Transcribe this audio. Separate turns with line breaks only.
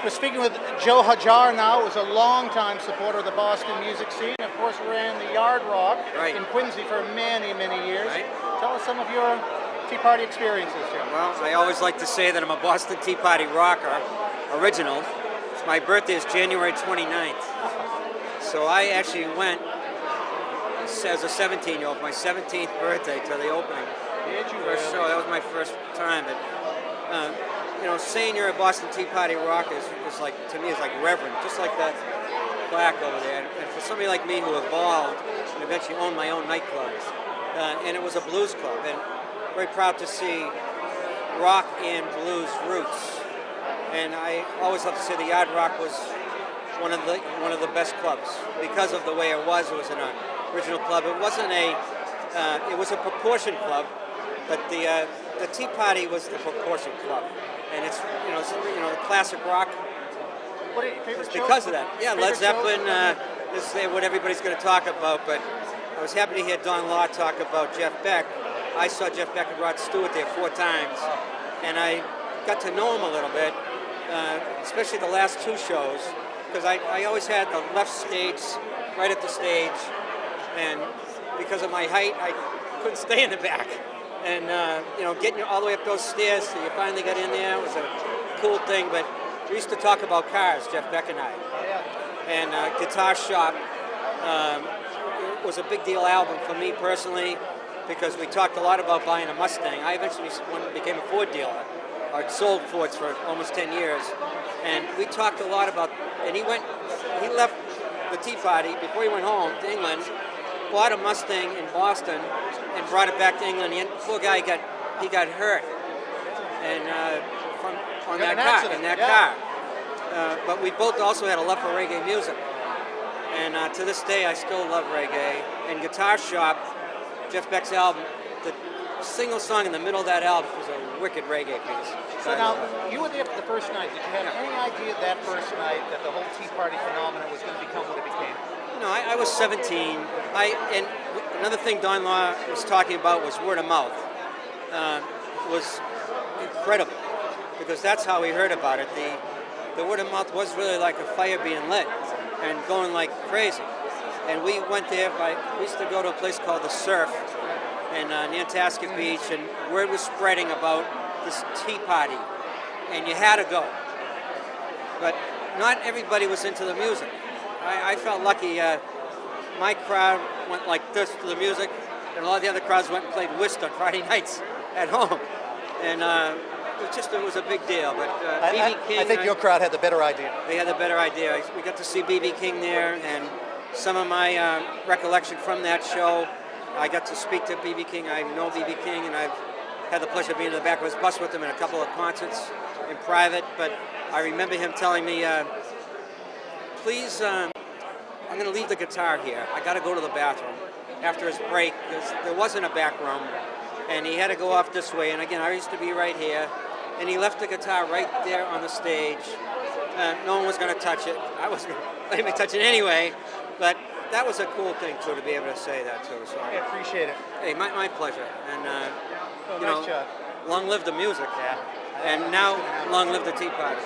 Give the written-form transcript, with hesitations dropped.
We're speaking with Joe Hajjar now, who's a longtime supporter of the Boston music scene. Of course, ran the Yard Rock in Quincy for many, many years. Tell us some of your Tea Party experiences, Joe.
Well, I always like to say that I'm a Boston Tea Party rocker, original. My birthday is January 29th. So I actually went as a 17-year-old, my 17th birthday, to the opening.
Did you
First show, that was my first time. But, you know, saying you're a Boston Tea Party rocker is like, to me, is like reverend, just like that plaque over there. And for somebody like me who evolved and eventually owned my own nightclubs, and it was a blues club, and very proud to see rock and blues roots. And I always love to say the Yard Rock was one of the best clubs because of the way it was. It was an original club. It wasn't a it was a proportion club, but the Tea Party was the proportion club, and it's the classic rock.
What are your favorite
because of that? Yeah, Led Zeppelin is what everybody's going to talk about. But I was happy to hear Don Law talk about Jeff Beck. I saw Jeff Beck and Rod Stewart there 4 times, and I got to know him a little bit, especially the last 2 shows, because I always had the left stage right at the stage, and because of my height, I couldn't stay in the back. And getting all the way up those stairs, so you finally got in there, was a cool thing. But we used to talk about cars, Jeff Beck and I. And Guitar Shop was a big deal album for me personally, because we talked a lot about buying a Mustang. I eventually became a Ford dealer. I sold Fords for almost 10 years. And we talked a lot about, and he left the Tea Party before he went home to England, bought a Mustang in Boston and brought it back to England. The poor guy got hurt, and on that car. But we both also had a love for reggae music, and to this day I still love reggae. And Guitar Shop, Jeff Beck's album, the single song in the middle of that album was a wicked reggae piece.
So now, you were there for the first night. Did you have any idea that first night that the whole Tea Party phenomenon was going to become what it became?
No, I was 17. And another thing Don Law was talking about was word of mouth. Was incredible, because that's how we heard about it. The word of mouth was really like a fire being lit and going like crazy. And we went there. We used to go to a place called the Surf in Nantasket Beach, and word was spreading about this Tea Party, and you had to go. But not everybody was into the music. I felt lucky. My crowd went like this to the music, and a lot of the other crowds went and played whist on Friday nights at home. And it was a big deal. But B.B. King,
I think your crowd had the better idea.
They had the better idea. We got to see B.B. King there, and some of my recollection from that show, I got to speak to B.B. King. I know B.B. King, and I've had the pleasure of being in the back of his bus with him in a couple of concerts in private. But I remember him telling me, please, I'm going to leave the guitar here. I got to go to the bathroom after his break, because there wasn't a back room, and he had to go off this way. And again, I used to be right here, and he left the guitar right there on the stage. No one was going to touch it. I was going to let me touch it anyway, but that was a cool thing too, to be able to say that too. So
I appreciate it.
Hey, my pleasure. And
nice job.
long live the music. And now long live the Tea Party.